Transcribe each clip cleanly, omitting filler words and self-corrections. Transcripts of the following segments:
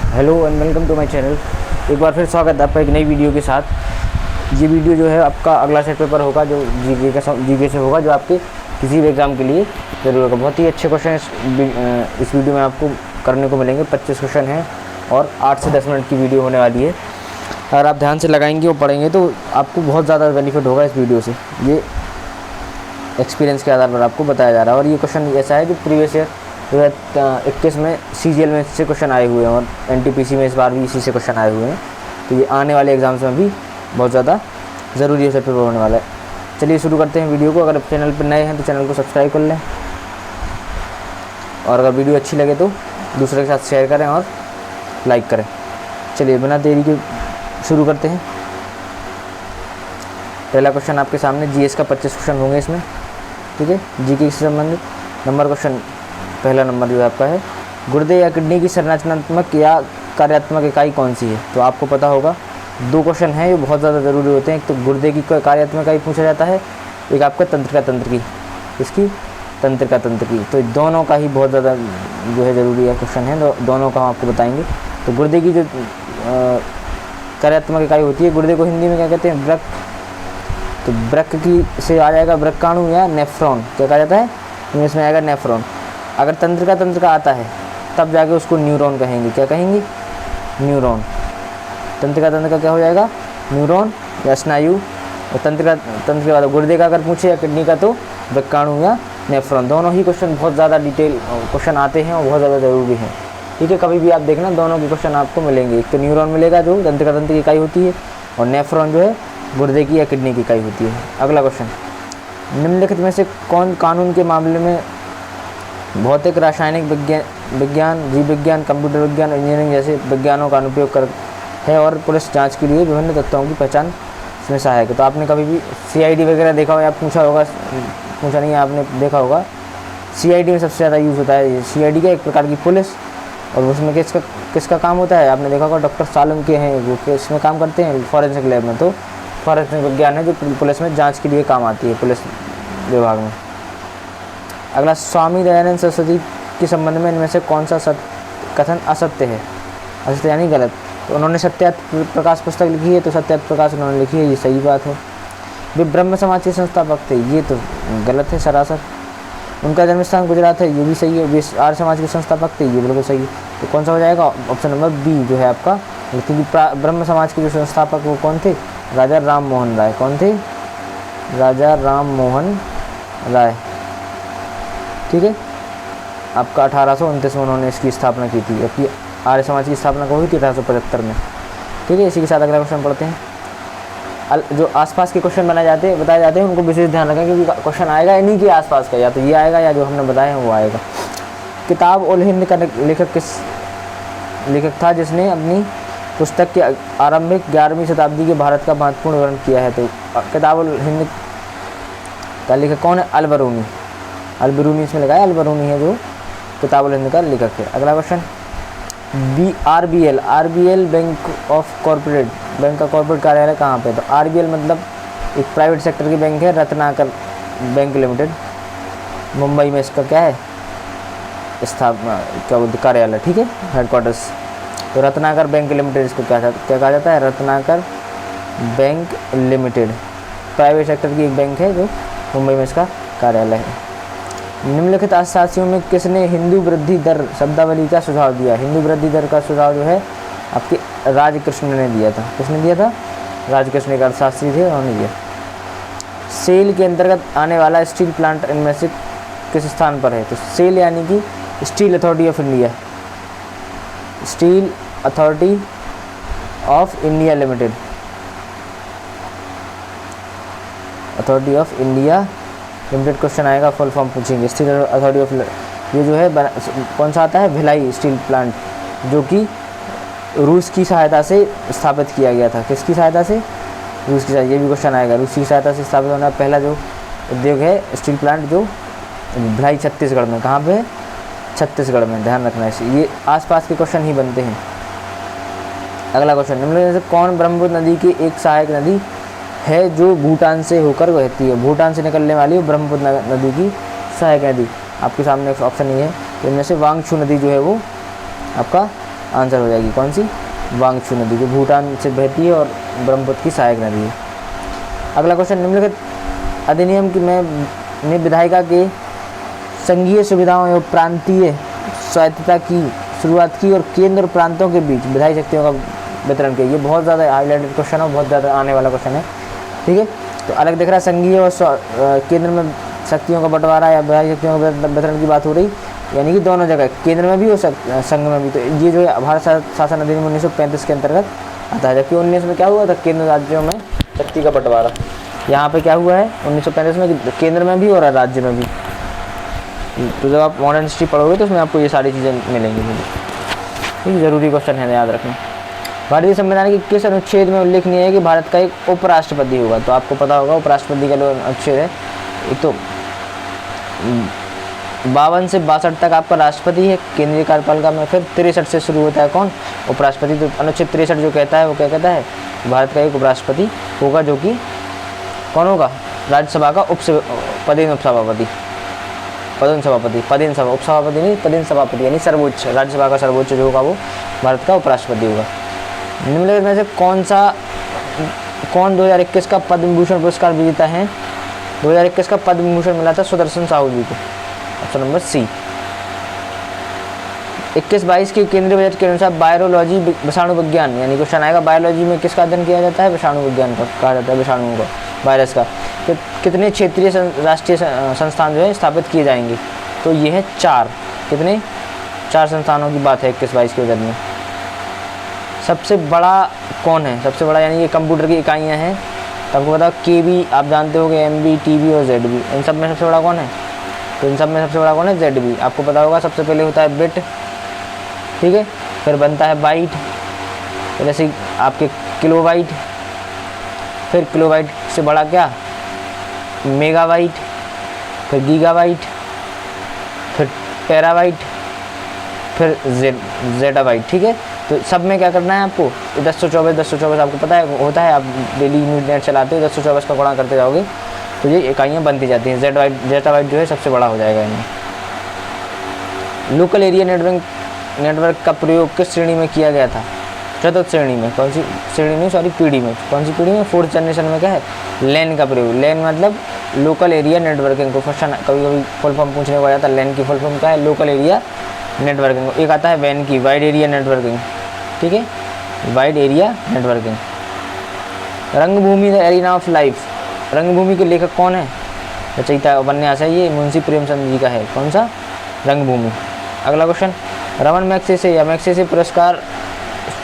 Hello and welcome to my channel. एक बार फिर स्वागत है आपका एक नई वीडियो के साथ। ये वीडियो जो है आपका अगला सेट पेपर होगा जो जीके से होगा, जो आपके किसी भी एग्ज़ाम के लिए ज़रूर होगा। बहुत ही अच्छे क्वेश्चन इस वीडियो में आपको करने को मिलेंगे। 25 क्वेश्चन हैं और 8 से 10 मिनट की वीडियो होने वाली है। अगर आप ध्यान से लगाएंगे और पढ़ेंगे तो आपको बहुत ज़्यादा बेनिफिट होगा इस वीडियो से। ये एक्सपीरियंस के आधार पर आपको बताया जा रहा है। और ये क्वेश्चन ऐसा है कि प्रीवियस ईयर 2021 में CGL में इससे क्वेश्चन आए हुए हैं और NTPC में इस बार भी इसी से क्वेश्चन आए हुए हैं। तो ये आने वाले एग्ज़ाम्स में भी बहुत ज़्यादा ज़रूरी है, सेट पेपर होने वाला है। चलिए शुरू करते हैं वीडियो को। अगर चैनल पर नए हैं तो चैनल को सब्सक्राइब कर लें, और अगर वीडियो अच्छी लगे तो दूसरे के साथ शेयर करें और लाइक करें। चलिए बिना देरी के शुरू करते हैं। पहला क्वेश्चन आपके सामने GS का 25 क्वेश्चन होंगे इसमें, ठीक है। GK से संबंधित नंबर क्वेश्चन, पहला नंबर जो है आपका है, गुर्दे या किडनी की संरचनात्मक या कार्यात्मक इकाई कौन सी है। तो आपको पता होगा 2 क्वेश्चन हैं, ये बहुत ज़्यादा ज़रूरी होते हैं। एक तो गुर्दे की कार्यात्मक इकाई पूछा जाता है, एक आपका तंत्रिका तंत्र की, इसकी तंत्रिका तंत्र की। तो दोनों का ही बहुत ज़्यादा जो है ज़रूरी है क्वेश्चन है, दोनों का हम आपको बताएंगे। तो गुर्दे की जो कार्यात्मक इकाई होती है, गुर्दे को हिंदी में क्या कहते हैं, वृक्क। तो वृक्क की से आ जाएगा वृक्काणु या नेफ्रॉन, क्या कहा जाता है, इंग्लिश में आएगा नेफ्रॉन। अगर तंत्रिका तंत्र का आता है तब जाके उसको न्यूरॉन कहेंगे। क्या कहेंगे, न्यूरॉन। तंत्रिका तंत्र का क्या हो जाएगा, न्यूरॉन या स्नायु। और तंत्रिका तंत्र के बाद गुर्दे का अगर पूछे या किडनी का तो वृक्काणु या नेफ्रॉन। दोनों ही क्वेश्चन बहुत ज़्यादा डिटेल क्वेश्चन आते हैं और बहुत ज़्यादा ज़रूरी हैं, ठीक है। कभी भी आप देखना दोनों के क्वेश्चन आपको मिलेंगे। एक तो न्यूरॉन मिलेगा जो तंत्रिका तंत्र की इकाई होती है, और नेफ्रॉन जो है गुर्दे की या किडनी की इकाई होती है। अगला क्वेश्चन, निम्नलिखित में से कौन कानून के मामले में भौतिक, रासायनिक विज्ञान, जीव विज्ञान, कंप्यूटर विज्ञान, इंजीनियरिंग जैसे विज्ञानों का अनुप्रयोग कर है और पुलिस जांच के लिए विभिन्न तत्वों की पहचान इसमें सहायक है। तो आपने कभी भी CID वगैरह देखा हो या पूछा होगा, पूछा नहीं है, आपने देखा होगा। CID में सबसे ज़्यादा यूज़ होता है। CID का एक प्रकार की पुलिस, और उसमें किसका काम होता है, आपने देखा होगा डॉक्टर सालम के हैं, वो इसमें काम करते हैं फॉरेंसिक लैब में। तो फॉरेंसिक विज्ञान है जो पुलिस में जाँच के लिए काम आती है, पुलिस विभाग में। अगला, स्वामी दयानंद सरस्वती के संबंध में इनमें से कौन सा कथन असत्य है, असत्य यानी गलत। तो उन्होंने सत्यार्थ प्रकाश पुस्तक लिखी है, तो सत्यार्थ प्रकाश उन्होंने लिखी है, ये सही बात है। वे ब्रह्म समाज के संस्थापक थे, ये तो गलत है सरासर। उनका जन्म स्थान गुजरात है, ये भी सही है। वे आर्य समाज के संस्थापक थे, ये बिल्कुल सही है। तो कौन सा हो जाएगा, ऑप्शन नंबर B जो है आपका। क्योंकि ब्रह्म समाज के जो संस्थापक वो कौन थे, राजा राम मोहन राय। कौन थे, राजा राम मोहन राय, ठीक है। आपका 1829 में उन्होंने इसकी स्थापना की थी, जबकि आर्य समाज की स्थापना को हुई थी 1875 में, ठीक है। इसी के साथ अगला क्वेश्चन पढ़ते हैं। जो आसपास के क्वेश्चन बताए जाते हैं उनको विशेष ध्यान रखें, क्योंकि क्वेश्चन आएगा इन्हीं के आसपास का, या तो ये आएगा या जो हमने बताए हैं वो आएगा। किताब उल हिंद का लेखक लेखक था जिसने अपनी पुस्तक के आरंभिक 11वीं शताब्दी के भारत का महत्वपूर्ण वर्णन किया है। तो किताब उल हिंद का लेखक कौन है, अल-बरूनी। अल-बरूनी इसमें लगा है, अल-बरूनी है जो किताब उल हिंद का लेखक है। अगला question, RBL bank of corporate, bank का कॉर्पोरेट कार्यालय कहाँ पे। तो RBL मतलब एक प्राइवेट सेक्टर की बैंक है, रत्नाकर बैंक लिमिटेड, मुंबई में इसका क्या है, स्थापना, क्या बोलते, कार्यालय, ठीक है, हेडक्वार्टर्स। तो रत्नाकर बैंक लिमिटेड इसको क्या कहा जाता है, Ratnakar bank limited, private sector की एक बैंक है जो मुंबई में इसका कार्यालय है। निम्नलिखित अर्थशास्त्रियों में किसने हिंदू वृद्धि दर शब्दावली का सुझाव दिया। हिंदू वृद्धि दर का सुझाव जो है आपके राजकृष्ण ने दिया था। किसने दिया था, राजकृष्ण एक अर्थशास्त्री थे, उन्होंने दिया। सेल के अंतर्गत आने वाला स्टील प्लांट इनमें से किस स्थान पर है। तो सेल यानी कि steel authority of India, steel authority of India limited, authority of India limited question आएगा, फुल फॉर्म पूछेंगे। स्टील अथॉरिटी ऑफ, ये जो है कौन सा आता है, भिलाई स्टील प्लांट, जो कि रूस की सहायता से स्थापित किया गया था। किसकी सहायता से, रूस की सहायता, ये भी क्वेश्चन आएगा। रूस की सहायता से स्थापित होना पहला जो उद्योग है स्टील प्लांट, जो भिलाई छत्तीसगढ़ में, कहाँ पे है, छत्तीसगढ़ में, ध्यान रखना है। ये आसपास के क्वेश्चन ही बनते हैं। अगला क्वेश्चन, निम्नलिखित में से कौन ब्रह्मपुत्र नदी की एक सहायक नदी है जो भूटान से होकर बहती है। भूटान से निकलने वाली ब्रह्मपुत्र नदी की सहायक नदी आपके सामने ऑप्शन ये है। तो इनमें से वांगछू नदी जो है वो आपका आंसर हो जाएगी कौन सी, वांगचू नदी, जो भूटान से बहती है और ब्रह्मपुत्र की सहायक नदी है। अगला क्वेश्चन, निम्नलिखित अधिनियम की में विधायिका के संघीय सुविधाओं एवं प्रांतीय स्वायत्तता की शुरुआत की और केंद्र और प्रांतों के बीच विधायी शक्तियों का वितरण किया। ये बहुत ज़्यादा हाईलाइटेड क्वेश्चन है, बहुत ज़्यादा आने वाला क्वेश्चन है, ठीक है। तो अलग दिख रहा है, संघीय और केंद्र में शक्तियों का बंटवारा या विधायी शक्तियों का वितरण की बात हो रही, यानी कि दोनों जगह, केंद्र में भी और संघ में भी। तो ये जो है भारत शासन अधिनियम 1935 के अंतर्गत आता है, जबकि 19 में क्या हुआ था, केंद्र राज्यों में शक्ति का बंटवारा। यहाँ पे क्या हुआ है 1935 में, केंद्र में भी और राज्य में भी। तो जब आप मॉडर्न हिस्ट्री पढ़ोगे तो उसमें आपको ये सारी चीज़ें मिलेंगी मुझे, ठीक, ज़रूरी क्वेश्चन है, याद रखना। भारतीय संविधान के किस अनुच्छेद में उल्लेखनीय है कि भारत का एक उपराष्ट्रपति होगा? तो आपको पता होगा उपराष्ट्रपति का जो अनुच्छेद है, एक तो 52 से 62 तक आपका राष्ट्रपति है केंद्रीय कार्यपालिका में, फिर 63 से शुरू होता है कौन, उपराष्ट्रपति। तो अनुच्छेद 63 जो कहता है वो क्या कहता है, भारत का एक उपराष्ट्रपति होगा, जो कि कौन होगा, राज्यसभा का पदेन उपसभापति, उपसभापति नहीं, पदेन सभापति, यानी सर्वोच्च, राज्यसभा का सर्वोच्च जो होगा वो भारत का उपराष्ट्रपति होगा। निम्नलिखित में से कौन 2021 का पद्म भूषण पुरस्कार विजेता है? 2021 का पद्म भूषण मिला था सुदर्शन साहू जी को, ऑप्शन नंबर सी। 21-22 के केंद्रीय बजट के अनुसार बायोलॉजी विषाणु विज्ञान, यानी क्वेश्चन आएगा बायोलॉजी में किसका अध्ययन किया जाता है, विषाणु विज्ञान का कहा जाता है, विषाणुओं का, वायरस का। तो कितने क्षेत्रीय राष्ट्रीय संस्थान जो है स्थापित किए जाएंगे? तो ये है 4, कितने, 4 संस्थानों की बात है 21-22 के बजट में। सबसे बड़ा कौन है, सबसे बड़ा, यानी ये कंप्यूटर की इकाइयाँ हैं, तो आपको बताओ KB आप जानते होगे, MB, TB और ZB, इन सब में सबसे बड़ा कौन है? तो इन सब में सबसे बड़ा कौन है, ZB। आपको पता होगा सबसे पहले होता है बिट, ठीक है, फिर बनता है बाइट, जैसे आपके किलोबाइट, फिर किलोबाइट से बड़ा क्या, मेगाबाइट, फिर गीगाबाइट, फिर टेराबाइट, फिर जेटाबाइट, ठीक है। तो सब में क्या करना है आपको, 1024 आपको पता है होता है, आप डेली नेट चलाते हो, 1024 का गुणा करते जाओगे तो ये इकाइयाँ बनती जाती हैं। जेटाबाइट जो है सबसे बड़ा हो जाएगा इनमें। लोकल एरिया नेटवर्क का प्रयोग किस श्रेणी में किया गया था? चतुर्थ श्रेणी में। कौन सी श्रेणी में, सॉरी पीढ़ी में, कौन सी पीढ़ी में, 4th जनरेशन में क्या है, लैन का प्रयोग। लैन मतलब लोकल एरिया नेटवर्किंग को क्वेश्चन कभी कभी फुल फॉर्म पूछने को आ जाता है, लैन की फुल फॉर्म क्या है, लोकल एरिया नेटवर्किंग। एक आता है वैन की, वाइड एरिया नेटवर्किंग, ठीक है, वाइड एरिया नेटवर्किंग। रंगभूमि द एरिना ऑफ लाइफ, रंगभूमि के लेखक कौन है, रचयिता उपन्यास है ये, मुंशी प्रेमचंद जी का है, कौन सा, रंगभूमि। अगला क्वेश्चन, रमन मैग्सेसे या मैग्सेसे पुरस्कार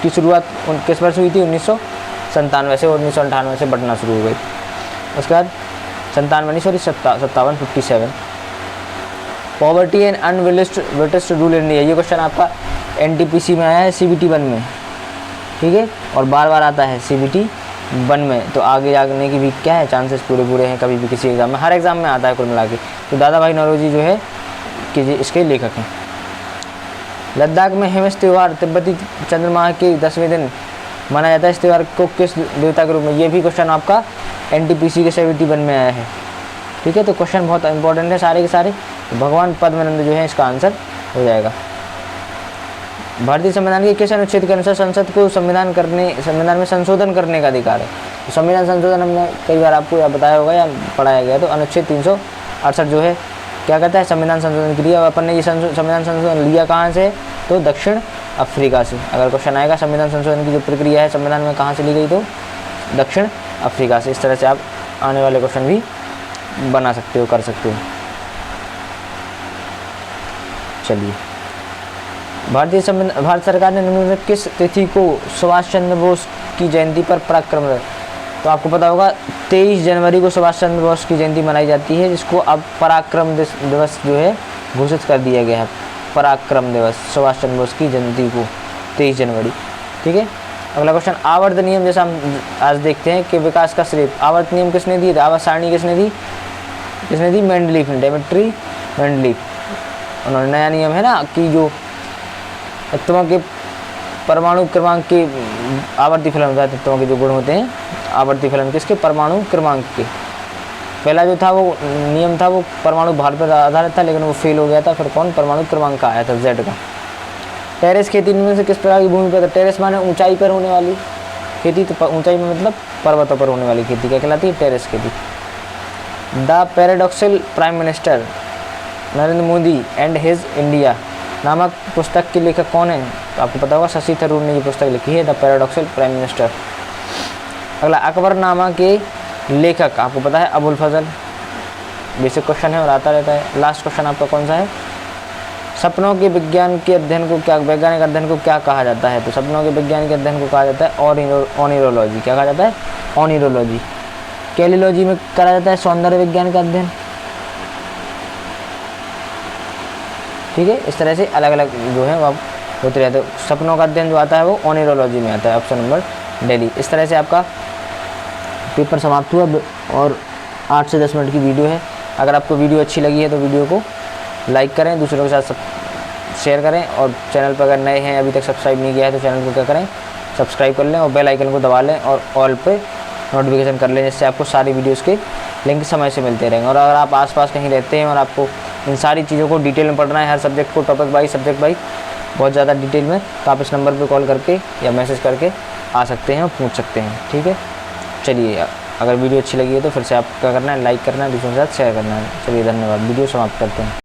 की शुरुआत किस वर्ष हुई थी? 1997 से, और 1998 से बंटना शुरू हो गई। उसके बाद 57 पॉवर्टी एंड अनविलिस्ट रूल इन इंडिया, ये क्वेश्चन आपका NTPC में आया है, CBT 1 में, ठीक है, और बार बार आता है CBT 1 में। तो आगे जाने की भी क्या है, चांसेस पूरे हैं, कभी भी किसी एग्जाम में, हर एग्जाम में आता है कुल मिला के। तो दादा भाई नौरोजी जो है कि इसके लेखक हैं। लद्दाख में हेमस त्यौहार तिब्बती चंद्रमा के 10वें दिन माना जाता है। इस त्यौहार को किस देवता के रूप में, ये भी क्वेश्चन आपका NTPC के 71 में आया है, ठीक है। तो क्वेश्चन बहुत इंपॉर्टेंट है सारे के सारे। भगवान पद्मानंद जो है इसका आंसर हो जाएगा। भारतीय संविधान के किस अनुच्छेद के अनुसार संसद को संविधान में संशोधन करने का अधिकार है? तो संविधान संशोधन हमने कई बार आपको या बताया होगा या पढ़ाया गया। तो अनुच्छेद 368 जो है क्या कहता है, संविधान संशोधन के लिए। और अपन ने ये संविधान संशोधन लिया कहाँ से? तो दक्षिण अफ्रीका से। अगर क्वेश्चन आएगा संविधान संशोधन की जो प्रक्रिया है संविधान में कहाँ से ली गई, तो दक्षिण अफ्रीका से। इस तरह से आप आने वाले क्वेश्चन भी बना सकते हो, कर सकते हो। चलिए, भारत सरकार ने निम्नलिखित किस तिथि को सुभाष चंद्र बोस की जयंती पर पराक्रम दिवस, तो आपको पता होगा 23 जनवरी को सुभाष चंद्र बोस की जयंती मनाई जाती है, जिसको अब पराक्रम दिवस जो है घोषित कर दिया गया है। पराक्रम दिवस सुभाष चंद्र बोस की जयंती को 23 जनवरी, ठीक है। अगला क्वेश्चन, आवर्त नियम जैसा हम आज देखते हैं कि विकास का श्रेय आवर्त नियम किसने दी, आवर्त सारणी किसने दी? मेंडलीफ ने, डेमेट्री मेंडलीफ। उन्होंने नया नियम है ना कि जो तत्वों के परमाणु क्रमांक के आवर्ती फलन होता है, तत्वों के जो गुण होते हैं आवर्ती फलन किसके? परमाणु क्रमांक के। पहला जो था वो नियम था वो परमाणु भार पर आधारित था, लेकिन वो फेल हो गया था। फिर कौन? परमाणु क्रमांक का आया था, Z का। टेरेस खेती इनमें से किस प्रकार की भूमि पर, टेरेस माने ऊंचाई पर होने वाली खेती, तो ऊंचाई में मतलब पर्वतों पर होने वाली खेती क्या कहलाती है, टेरेस खेती। The paradoxical prime minister Narendra Modi and his India नामक पुस्तक के लेखक कौन है, तो आपको पता होगा शशि थरूर ने ये पुस्तक लिखी है, द पैराडॉक्सल प्राइम मिनिस्टर। अगला, अकबरनामा के लेखक आपको पता है अबुल फजल, बेसिक क्वेश्चन है और आता रहता है। लास्ट क्वेश्चन आपका कौन सा है, सपनों के विज्ञान के अध्ययन को क्या, वैज्ञानिक अध्ययन को क्या कहा जाता है, तो सपनों के विज्ञान के अध्ययन को कहा जाता है ऑनिरोलॉजी, क्या कहा जाता है, ऑनिरोलॉजी। कैलियोलॉजी में करा जाता है सौंदर्य विज्ञान का अध्ययन, ठीक है। इस तरह से अलग अलग जो है वो होते रहते हैं। सपनों का अध्ययन जो आता है वो ऑनिरोलॉजी में आता है, ऑप्शन नंबर दिल्ली। इस तरह से आपका पेपर समाप्त हुआ और 8 से 10 मिनट की वीडियो है। अगर आपको वीडियो अच्छी लगी है तो वीडियो को लाइक करें, दूसरों के साथ शेयर करें, और चैनल पर अगर नए हैं अभी तक सब्सक्राइब नहीं किया है तो चैनल को क्या करें, सब्सक्राइब कर लें और बेल आइकन को दबा लें और ऑल पे नोटिफिकेशन कर लें, जिससे आपको सारी वीडियोज़ के लिंक समय से मिलते रहेंगे। और अगर आप आसपास कहीं रहते हैं और आपको इन सारी चीज़ों को डिटेल में पढ़ना है, हर सब्जेक्ट को टॉपिक वाइज सब्जेक्ट वाइज बहुत ज़्यादा डिटेल में, तो आप इस नंबर पर कॉल करके या मैसेज करके आ सकते हैं और पूछ सकते हैं, ठीक है। चलिए, अगर वीडियो अच्छी लगी है तो फिर से आप क्या करना है, लाइक करना है, दूसरों के साथ शेयर करना है। चलिए, धन्यवाद। वीडियो समाप्त करते हैं।